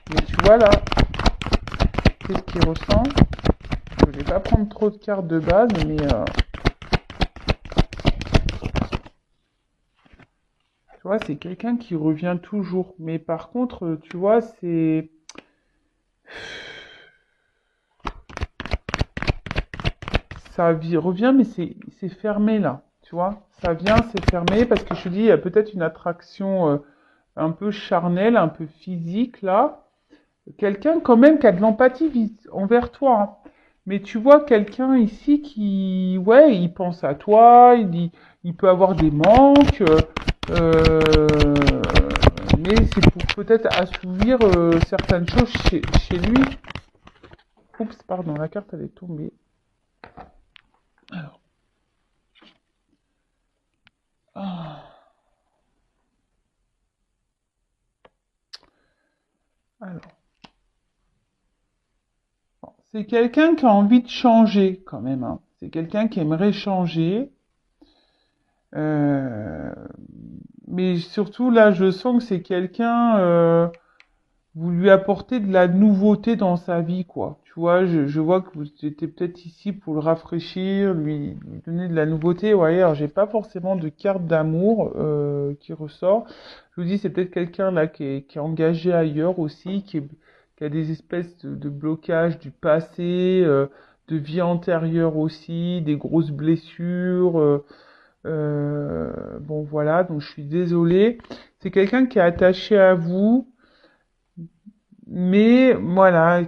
Mais tu vois, là, qu'est-ce qu'il ressent? Je vais pas prendre trop de cartes de base, mais tu vois, c'est quelqu'un qui revient toujours. Mais par contre, tu vois, revient, mais c'est fermé là. Tu vois, ça vient, c'est fermé parce que je te dis, il y a peut-être une attraction un peu charnelle, un peu physique là. Quelqu'un quand même qui a de l'empathie envers toi, hein. Mais tu vois quelqu'un ici qui, ouais, il pense à toi, il peut avoir des manques, euh, mais c'est pour peut-être assouvir certaines choses chez lui. Oups, pardon, la carte elle est tombée. Alors, ah, alors. Bon, c'est quelqu'un qui a envie de changer quand même, hein. C'est quelqu'un qui aimerait changer. Euh, mais surtout là, je sens que c'est quelqu'un, vous lui apportez de la nouveauté dans sa vie, quoi. Tu vois, je vois que vous étiez peut-être ici pour le rafraîchir, lui donner de la nouveauté. Ouais, alors j'ai pas forcément de carte d'amour qui ressort. Je vous dis, c'est peut-être quelqu'un là qui est engagé ailleurs aussi, qui a des espèces de blocages du passé, de vie antérieure aussi, des grosses blessures. Bon voilà, donc je suis désolée. C'est quelqu'un qui est attaché à vous, mais voilà,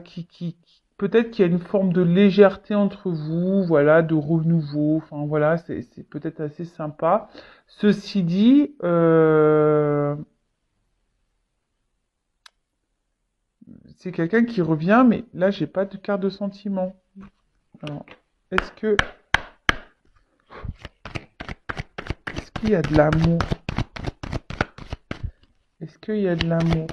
peut-être qu'il y a une forme de légèreté entre vous, voilà, de renouveau. Enfin voilà, c'est peut-être assez sympa. Ceci dit, c'est quelqu'un qui revient, mais là j'ai pas de carte de sentiment. Alors, est-ce que est-ce qu'il y a de l'amour? Est-ce qu'il y a de l'amour?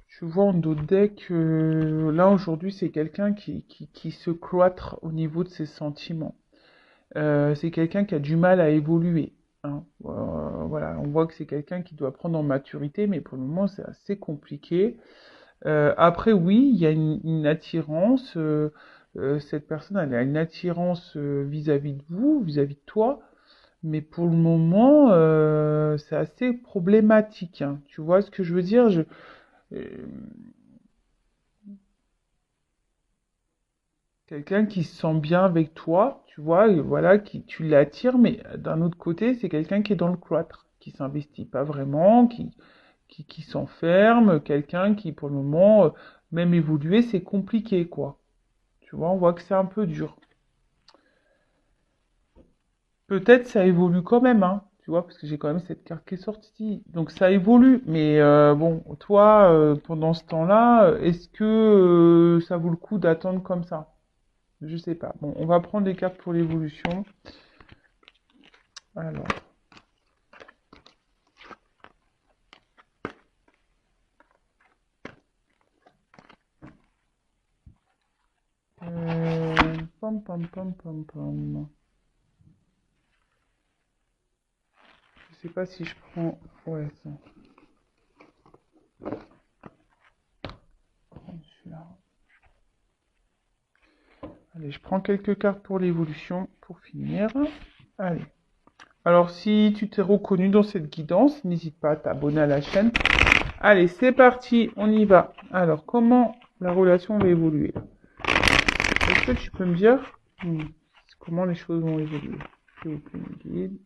Je vois en dos de deck, là aujourd'hui c'est quelqu'un qui se cloître au niveau de ses sentiments. C'est quelqu'un qui a du mal à évoluer, hein. Voilà, on voit que c'est quelqu'un qui doit prendre en maturité, mais pour le moment c'est assez compliqué. Après oui, il y a une attirance. Cette personne elle a une attirance vis-à-vis de vous, vis-à-vis de toi, mais pour le moment c'est assez problématique, hein. Tu vois ce que je veux dire? Euh, Quelqu'un qui se sent bien avec toi, tu vois, et voilà, qui tu l'attires, mais d'un autre côté, c'est quelqu'un qui est dans le cloître, qui s'investit pas vraiment, qui s'enferme, quelqu'un qui, pour le moment, même évoluer, c'est compliqué, quoi. Tu vois, on voit que c'est un peu dur. Peut-être ça évolue quand même, hein, tu vois, parce que j'ai quand même cette carte qui est sortie. Donc ça évolue, mais bon, toi, pendant ce temps-là, est-ce que ça vaut le coup d'attendre comme ça? Je sais pas. Bon, on va prendre les cartes pour l'évolution. Alors, pom pom pom pom pom. Je sais pas si je prends. Ouais, ça. Celui-là. Allez, je prends quelques cartes pour l'évolution pour finir. Allez. Alors, si tu t'es reconnu dans cette guidance, n'hésite pas à t'abonner à la chaîne. Allez, c'est parti, on y va. Alors, comment la relation va évoluer? Est-ce que tu peux me dire comment les choses vont évoluer? S'il vous plaît, mes guides.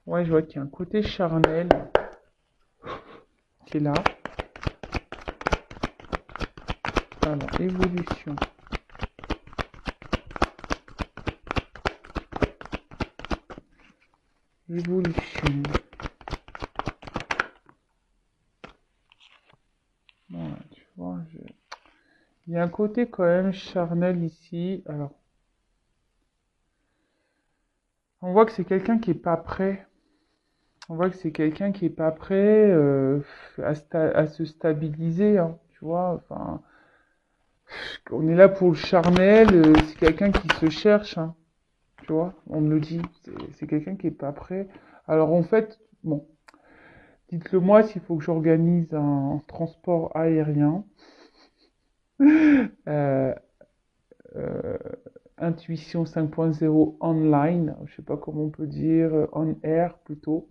Ouais, je vois qu'il y a un côté charnel qui est là. Alors, évolution. Évolution. Voilà, tu vois, il y a un côté quand même charnel ici. Alors, on voit que c'est quelqu'un qui est pas prêt. On voit que c'est quelqu'un qui est pas prêt à se stabiliser, hein, tu vois. Enfin, on est là pour le charnel. C'est quelqu'un qui se cherche, hein, tu vois. On me le dit. C'est quelqu'un qui est pas prêt. Alors en fait, bon, dites-le moi s'il faut que j'organise un transport aérien. Euh, euh, Intuition 5.0 online, je sais pas comment on peut dire, on air plutôt.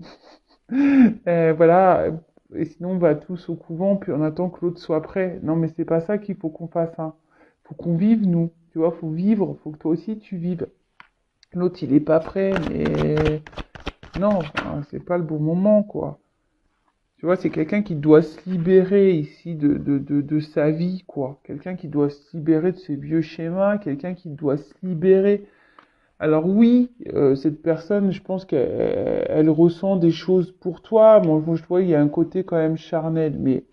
Voilà, et sinon on va tous au couvent, puis on attend que l'autre soit prêt. Non, mais c'est pas ça qu'il faut qu'on fasse, hein. Faut qu'on vive, nous. Tu vois, faut vivre, faut que toi aussi tu vives. L'autre, il est pas prêt, mais non, enfin, c'est pas le bon moment, quoi. Tu vois, c'est quelqu'un qui doit se libérer ici de sa vie, quoi. Quelqu'un qui doit se libérer de ses vieux schémas, quelqu'un qui doit se libérer. Alors oui, cette personne, je pense qu'elle ressent des choses pour toi. Moi, je vois, il y a un côté quand même charnel, mais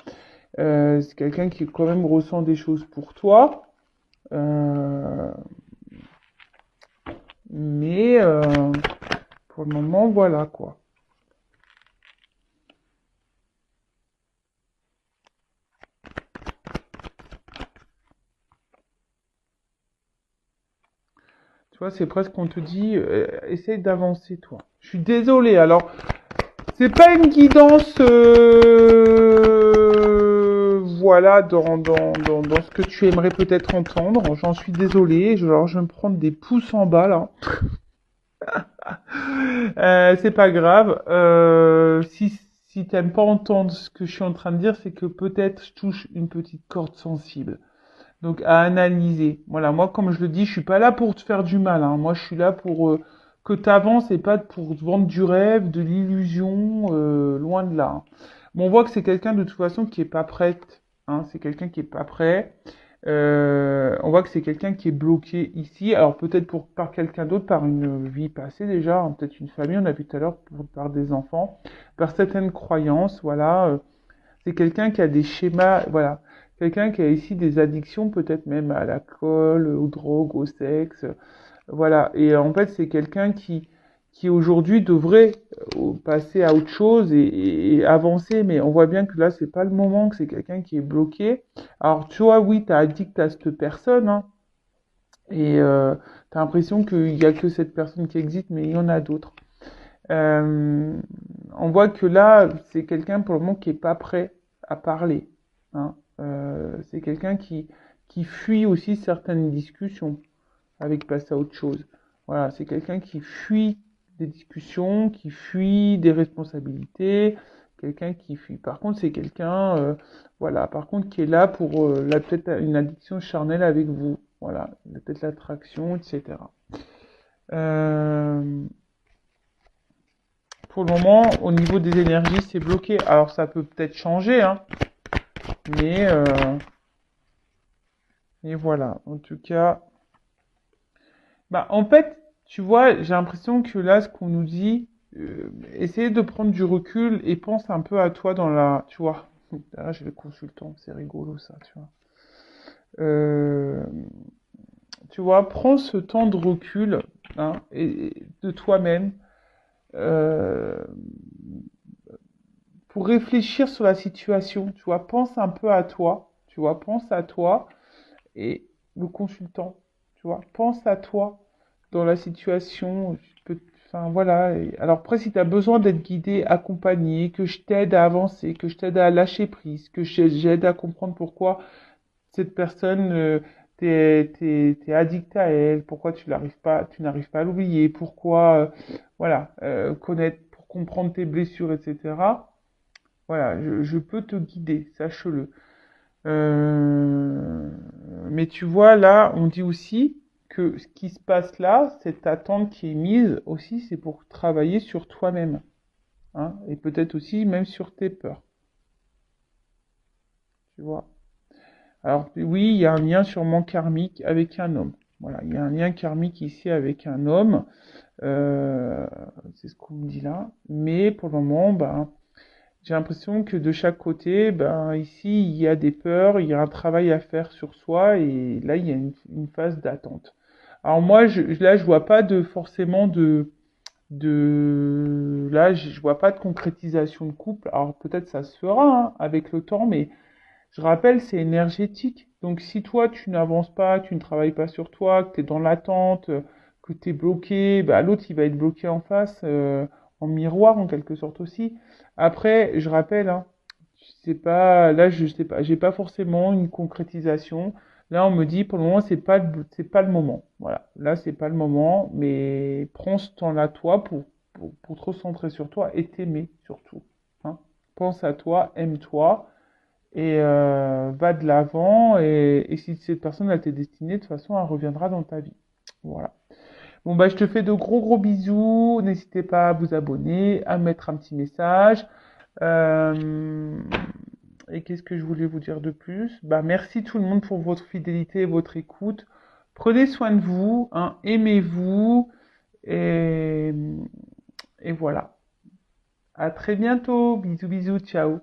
c'est quelqu'un qui quand même ressent des choses pour toi. Euh, mais pour le moment, voilà quoi. Tu vois, c'est presque qu'on te dit, essaye d'avancer toi. Je suis désolé. Alors, c'est pas une guidance, voilà, dans ce que tu aimerais peut-être entendre. J'en suis désolé. Alors, je vais me prendre des pouces en bas, là. C'est pas grave. Si t'aimes pas entendre ce que je suis en train de dire, c'est que peut-être je touche une petite corde sensible. Donc, à analyser. Voilà, moi, comme je le dis, je suis pas là pour te faire du mal, hein. Moi, je suis là pour que tu avances et pas pour te vendre du rêve, de l'illusion, loin de là, hein. Bon, on voit que c'est quelqu'un de toute façon qui est pas prête, hein. C'est quelqu'un qui est pas prêt. On voit que c'est quelqu'un qui est bloqué ici. Alors peut-être par quelqu'un d'autre, par une vie passée déjà, hein, peut-être une famille, on a vu tout à l'heure, par des enfants, par certaines croyances, voilà. C'est quelqu'un qui a des schémas, voilà. Quelqu'un qui a ici des addictions, peut-être même à l'alcool, aux drogues, au sexe, voilà. Et en fait, c'est quelqu'un qui aujourd'hui devrait passer à autre chose et avancer, mais on voit bien que là, c'est pas le moment, que c'est quelqu'un qui est bloqué. Alors, tu vois, oui, t'as addict à cette personne, hein, et t'as l'impression qu'il y a que cette personne qui existe, mais il y en a d'autres. Euh, on voit que là, c'est quelqu'un pour le moment qui est pas prêt à parler, hein. C'est quelqu'un qui fuit aussi certaines discussions avec passer à autre chose. Voilà, c'est quelqu'un qui fuit des discussions, qui fuit des responsabilités, quelqu'un qui fuit. Par contre, c'est quelqu'un, voilà, par contre, qui est là pour peut-être une addiction charnelle avec vous. Voilà, peut-être l'attraction, etc. Euh, pour le moment, au niveau des énergies, c'est bloqué. Alors, ça peut peut-être changer, hein, mais, euh, mais voilà. En tout cas, bah, en fait, tu vois, j'ai l'impression que là, ce qu'on nous dit, essayez de prendre du recul et pense un peu à toi dans la, tu vois. Là, j'ai le consultant, c'est rigolo ça, tu vois. Euh, Tu vois, prends ce temps de recul, hein, et de toi-même, euh, pour réfléchir sur la situation, tu vois. Pense un peu à toi, tu vois, pense à toi et le consultant, tu vois, pense à toi dans la situation. Enfin voilà. Alors après, si tu as besoin d'être guidé, accompagné, que je t'aide à avancer, que je t'aide à lâcher prise, que j'aide à comprendre pourquoi cette personne, t'es addict à elle, pourquoi tu n'arrives pas à l'oublier, pourquoi, voilà, connaître, pour comprendre tes blessures, etc. Voilà, je peux te guider, sache-le. Euh, mais tu vois, là, on dit aussi que ce qui se passe là, cette attente qui est mise aussi, c'est pour travailler sur toi-même, hein, et peut-être aussi même sur tes peurs, tu vois. Alors oui, il y a un lien sûrement karmique avec un homme. Voilà, il y a un lien karmique ici avec un homme. Euh, c'est ce qu'on me dit là. Mais pour le moment, ben, j'ai l'impression que de chaque côté, ben, ici, il y a des peurs, il y a un travail à faire sur soi, et là, il y a une phase d'attente. Alors moi, là, je vois pas de forcément là, je vois pas de concrétisation de couple. Alors peut-être ça se fera hein, avec le temps, mais je rappelle, c'est énergétique. Donc si toi, tu n'avances pas, tu ne travailles pas sur toi, que tu es dans l'attente, que tu es bloqué, bah, l'autre, il va être bloqué en face, en miroir en quelque sorte aussi. Après, je rappelle, hein, c'est pas, là, je sais pas, j'ai pas forcément une concrétisation. Là, on me dit, pour le moment, c'est pas le moment. Voilà. Là, c'est pas le moment, mais prends ce temps-là, toi, pour te recentrer sur toi et t'aimer surtout. Hein. Pense à toi, aime-toi et va de l'avant. Et si cette personne elle t'est destinée, de toute façon, elle reviendra dans ta vie. Voilà. Bon, bah, je te fais de gros gros bisous. N'hésitez pas à vous abonner, à mettre un petit message. Euh, et qu'est-ce que je voulais vous dire de plus? Bah, merci tout le monde pour votre fidélité et votre écoute. Prenez soin de vous, hein, aimez-vous. Et, et voilà. À très bientôt. Bisous, bisous, ciao.